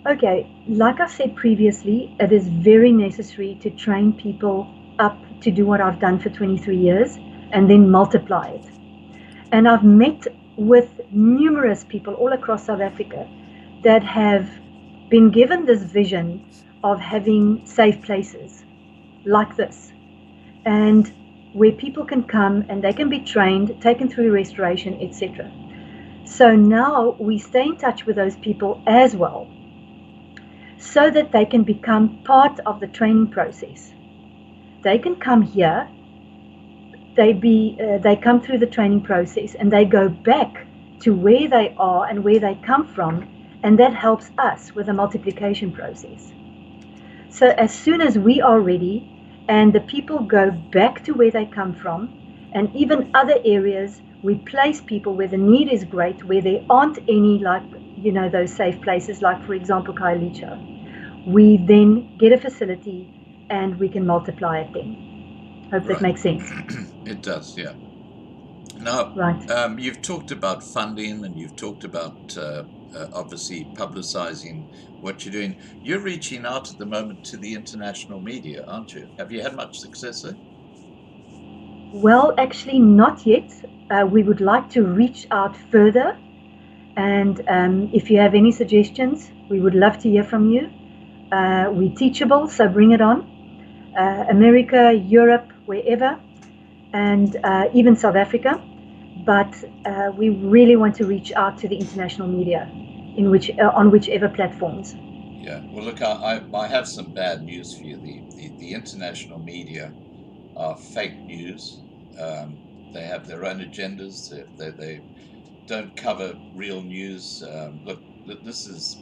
Okay, like I said previously, it is very necessary to train people up to do what I've done for 23 years and then multiply it. And I've met with numerous people all across South Africa that have been given this vision of having safe places like this, and where people can come and they can be trained, taken through restoration, etc. So now we stay in touch with those people as well, so that they can become part of the training process. They can come here, they come through the training process and they go back to where they are and where they come from, and that helps us with the multiplication process. So as soon as we are ready and the people go back to where they come from, and even other areas, we place people where the need is great, where there aren't any, like, those safe places, like for example Khayelitsha. We then get a facility and we can multiply it then. Hope that makes sense. It does, yeah. Now, you've talked about funding, and you've talked about obviously publicizing what you're doing. You're reaching out at the moment to the international media, aren't you? Have you had much success there? Well, actually not yet. We would like to reach out further, and if you have any suggestions, we would love to hear from you. We're teachable, so bring it on. America, Europe, wherever, and even South Africa. But we really want to reach out to the international media on whichever platforms. Yeah, well, look, I have some bad news for you. The international media are fake news. They have their own agendas. They don't cover real news. Look, this is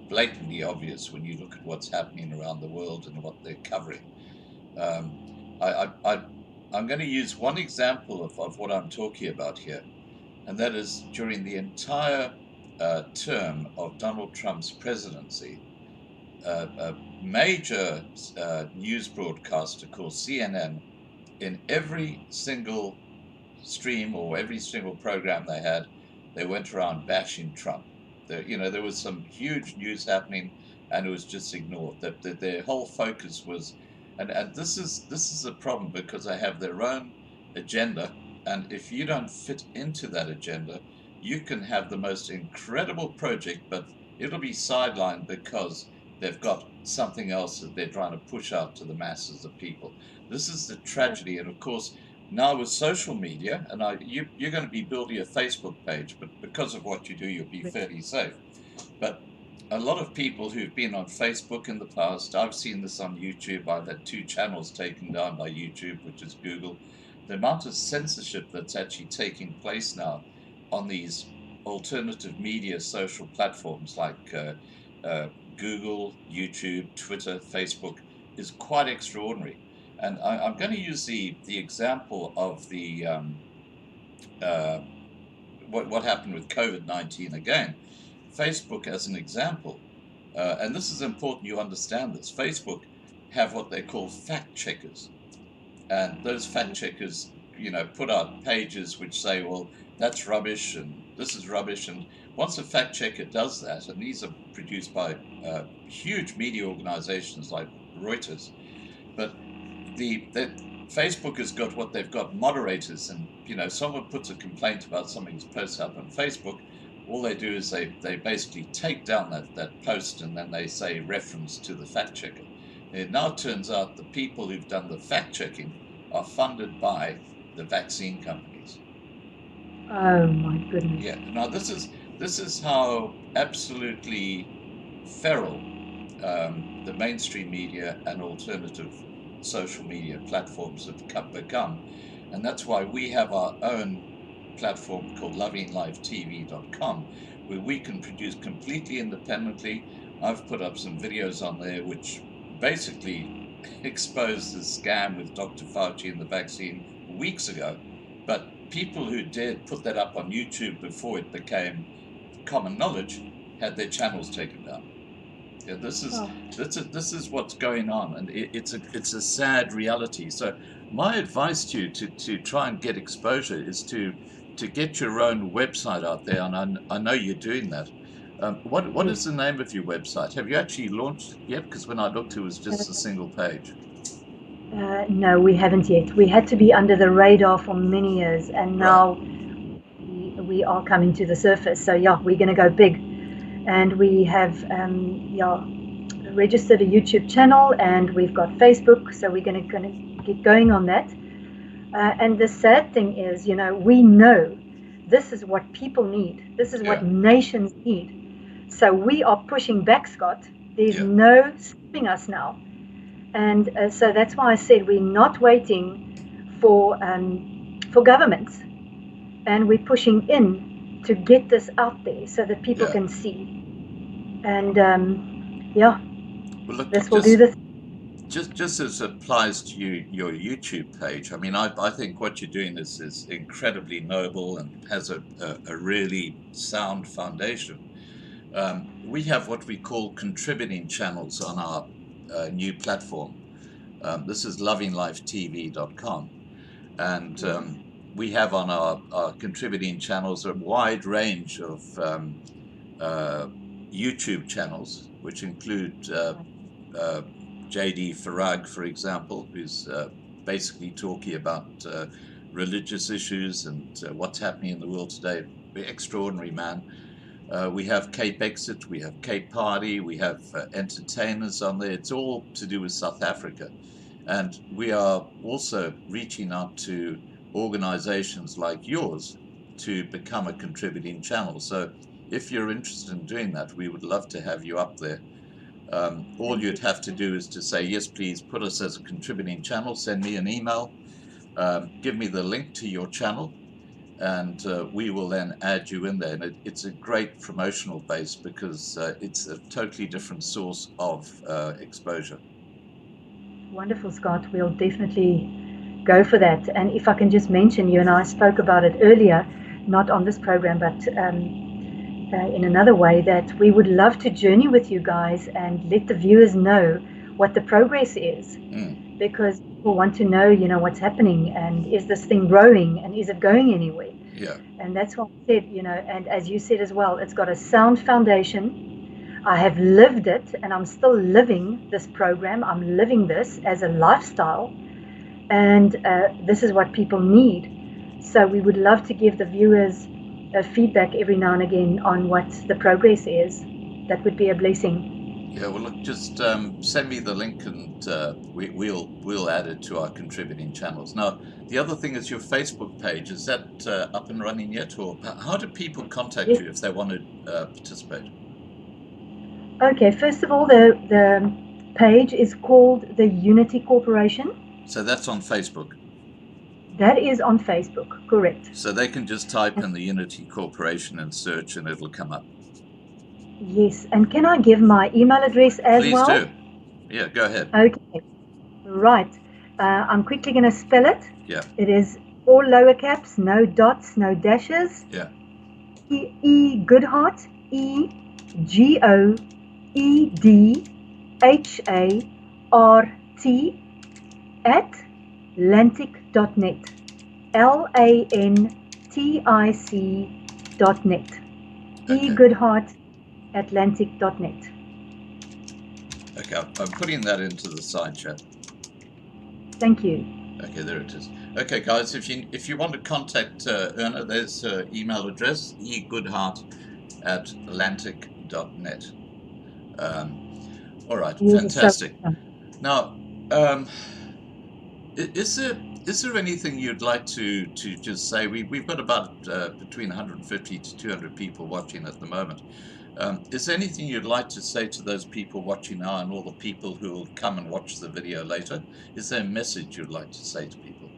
blatantly obvious when you look at what's happening around the world and what they're covering. Um, I'm going to use one example of what I'm talking about here, and that is during the entire term of Donald Trump's presidency, a major news broadcaster called CNN, in every single stream or every single program they had, they went around bashing Trump. There was some huge news happening, and it was just ignored. That their whole focus was, and this is a problem because they have their own agenda, and if you don't fit into that agenda, you can have the most incredible project, but it'll be sidelined because they've got something else that they're trying to push out to the masses of people. This is the tragedy, and of course, now with social media, and you're going to be building a Facebook page, but because of what you do, you'll be fairly safe. But a lot of people who've been on Facebook in the past, I've seen this on YouTube. I've had 2 channels taken down by YouTube, which is Google. The amount of censorship that's actually taking place now on these alternative media social platforms like Google, YouTube, Twitter, Facebook is quite extraordinary. And I'm going to use the example of the what happened with COVID-19 again. Facebook as an example, and this is important you understand this. Facebook have what they call fact checkers, and those fact checkers, put out pages which say, well, that's rubbish and this is rubbish. And once a fact checker does that, and these are produced by huge media organizations like Reuters, but that Facebook has got what they've got moderators, and someone puts a complaint about something that's posted up on Facebook, all they do is they basically take down that post, and then they say reference to the fact checker. It now turns out the people who've done the fact checking are funded by the vaccine companies. Oh my goodness. Yeah. Now this is how absolutely feral the mainstream media and alternative social media platforms have become, and that's why we have our own platform called lovinglifetv.com, where we can produce completely independently. I've put up some videos on there which basically exposed the scam with Dr. Fauci and the vaccine weeks ago, but people who dared put that up on YouTube before it became common knowledge had their channels taken down. Yeah, this is what's going on, and it's a sad reality. So my advice to you to try and get exposure is to get your own website out there, and I know you're doing that. What is the name of your website? Have you actually launched it yet? Because when I looked, it was just a single page. No, we haven't yet. We had to be under the radar for many years, and now we are coming to the surface. So yeah, we're going to go big. And we have registered a YouTube channel, and we've got Facebook, so we're going to get going on that. And the sad thing is, we know this is what people need. This is what nations need. So we are pushing back, Scott. There's no stopping us now. And so that's why I said we're not waiting for governments, and we're pushing in to get this out there so that people can see. And well, look, this will do this. Just as it applies to your YouTube page, I mean, I think what you're doing is incredibly noble and has a really sound foundation. We have what we call contributing channels on our new platform. This is lovinglifetv.com, and we have on our contributing channels a wide range of YouTube channels, which include J.D. Farag, for example, who's basically talking about religious issues and what's happening in the world today. Extraordinary man. We have Cape Exit, we have Cape Party, we have entertainers on there. It's all to do with South Africa. And we are also reaching out to organizations like yours to become a contributing channel. So if you're interested in doing that, we would love to have you up there. All you'd have to do is to say, yes, please put us as a contributing channel, send me an email, give me the link to your channel, and we will then add you in there. And it's a great promotional base because it's a totally different source of exposure. Wonderful, Scott. We'll definitely go for that. And if I can just mention, you and I spoke about it earlier, not on this program, but in another way, that we would love to journey with you guys and let the viewers know what the progress is. Because people want to know, what's happening, and is this thing growing, and is it going anywhere? Yeah. And that's what I said, and as you said as well, it's got a sound foundation. I have lived it, and I'm still living this program. I'm living this as a lifestyle, and this is what people need. So we would love to give the viewers feedback every now and again on what the progress is. That would be a blessing. Yeah, well, look, just send me the link, and we'll add it to our contributing channels. Now, the other thing is your Facebook page. Is that up and running yet, or how do people contact you if they want to participate? Okay, first of all, the page is called the Unity Corporation. So that's on Facebook? That is on Facebook, correct. So they can just type in the Unity Corporation and search, and it'll come up? Yes, and can I give my email address as well? Please do. Yeah, go ahead. Okay, right. I'm quickly going to spell it. Yeah. It is all lower caps, no dots, no dashes. Yeah. E Goedhart, EGOEDHART at lantic.net. LANTIC.net. Okay. Goedhart Atlantic.net. Okay, I'm putting that into the side chat. Thank you. Okay, there it is. Okay, guys, if you want to contact Erna, there's her email address, egoodhart@atlantic.net. All right, fantastic. Now, is there anything you'd like to just say? We've got about between 150 to 200 people watching at the moment. Is there anything you'd like to say to those people watching now and all the people who will come and watch the video later? Is there a message you'd like to say to people?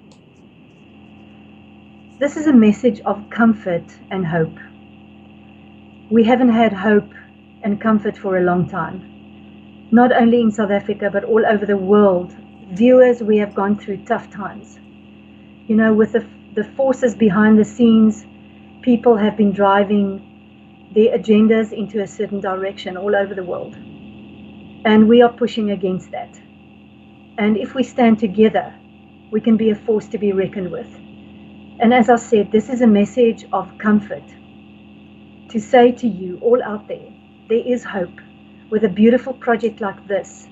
This is a message of comfort and hope. We haven't had hope and comfort for a long time. Not only in South Africa, but all over the world. Viewers, we have gone through tough times. With the forces behind the scenes, people have been driving their agendas into a certain direction all over the world. And we are pushing against that. And if we stand together, we can be a force to be reckoned with. And as I said, this is a message of comfort to say to you all out there, there is hope. With a beautiful project like this,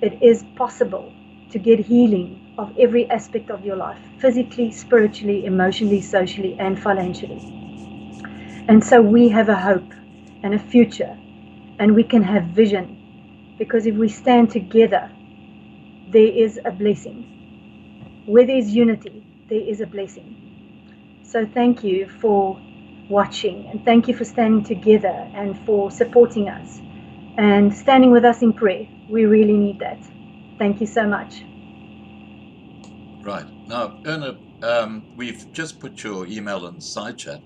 it is possible to get healing of every aspect of your life, physically, spiritually, emotionally, socially, and financially. And so we have a hope and a future, and we can have vision, because if we stand together, there is a blessing. Where there is unity, there is a blessing. So thank you for watching, and thank you for standing together and for supporting us and standing with us in prayer. We really need that. Thank you so much. Right. Now, Erna, we've just put your email in the side chat.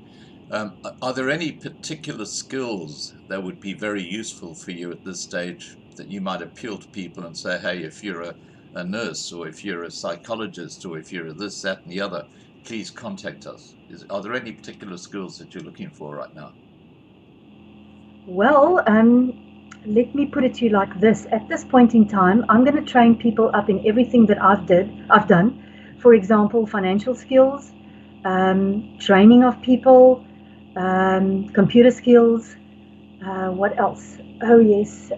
Are there any particular skills that would be very useful for you at this stage that you might appeal to people and say, hey, if you're a nurse, or if you're a psychologist, or if you're this, that, and the other, please contact us? Are there any particular skills that you're looking for right now? Well, let me put it to you like this. At this point in time, I'm going to train people up in everything that I've done. For example, financial skills, training of people, computer skills, what else? Oh yes,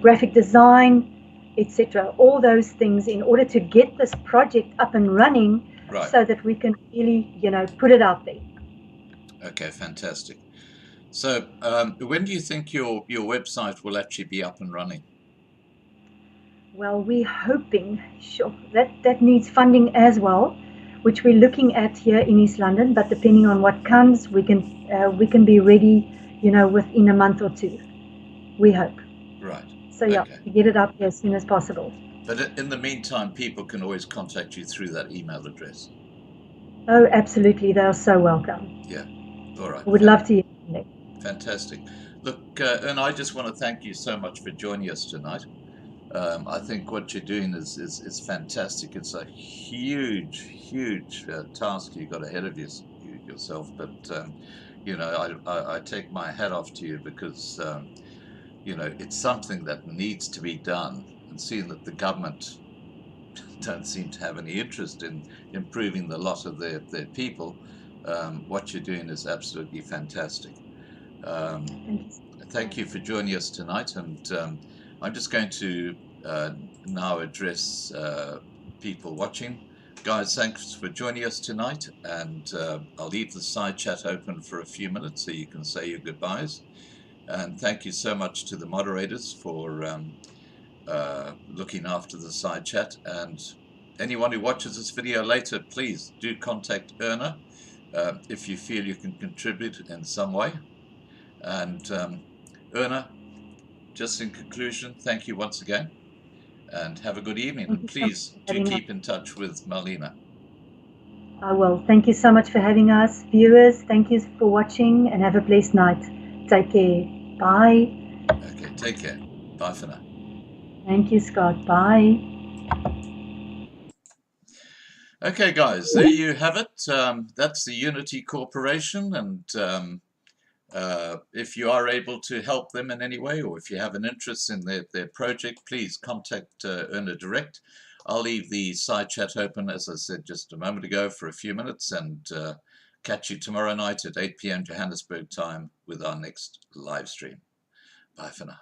graphic design, etc. All those things in order to get this project up and running, right, so that we can really, put it out there. Okay, fantastic. So when do you think your website will actually be up and running? Well, we're hoping, sure, that needs funding as well, which we're looking at here in East London, but depending on what comes, we can be ready, within a month or two. We hope. Right. So yeah, Okay. get it up here as soon as possible. But in the meantime, people can always contact you through that email address. Oh, absolutely. They are so welcome. Yeah. All right. I would love to hear from them. Fantastic. Look, and I just want to thank you so much for joining us tonight. I think what you're doing is fantastic. It's a huge task you got ahead of yourself. But I take my hat off to you because it's something that needs to be done. And seeing that the government don't seem to have any interest in improving the lot of their people, what you're doing is absolutely fantastic. Um, Thank you. Thank you for joining us tonight, and I'm just going to now address people watching. Guys, thanks for joining us tonight, and I'll leave the side chat open for a few minutes so you can say your goodbyes. And thank you so much to the moderators for looking after the side chat. And anyone who watches this video later, please do contact Erna if you feel you can contribute in some way. And Erna, just in conclusion, thank you once again, and have a good evening. Thank And you so much please for do having us. keep in touch with Marlena. I will. Thank you so much for having us. Viewers, thank you for watching and have a blessed night. Take care. Bye. Okay, take care. Bye for now. Thank you, Scott. Bye. Okay, guys, there you have it. That's the Unity Corporation, and if you are able to help them in any way, or if you have an interest in their project, please contact Erna direct. I'll leave the side chat open, as I said just a moment ago, for a few minutes, and catch you tomorrow night at 8 p.m. Johannesburg time with our next live stream. Bye for now.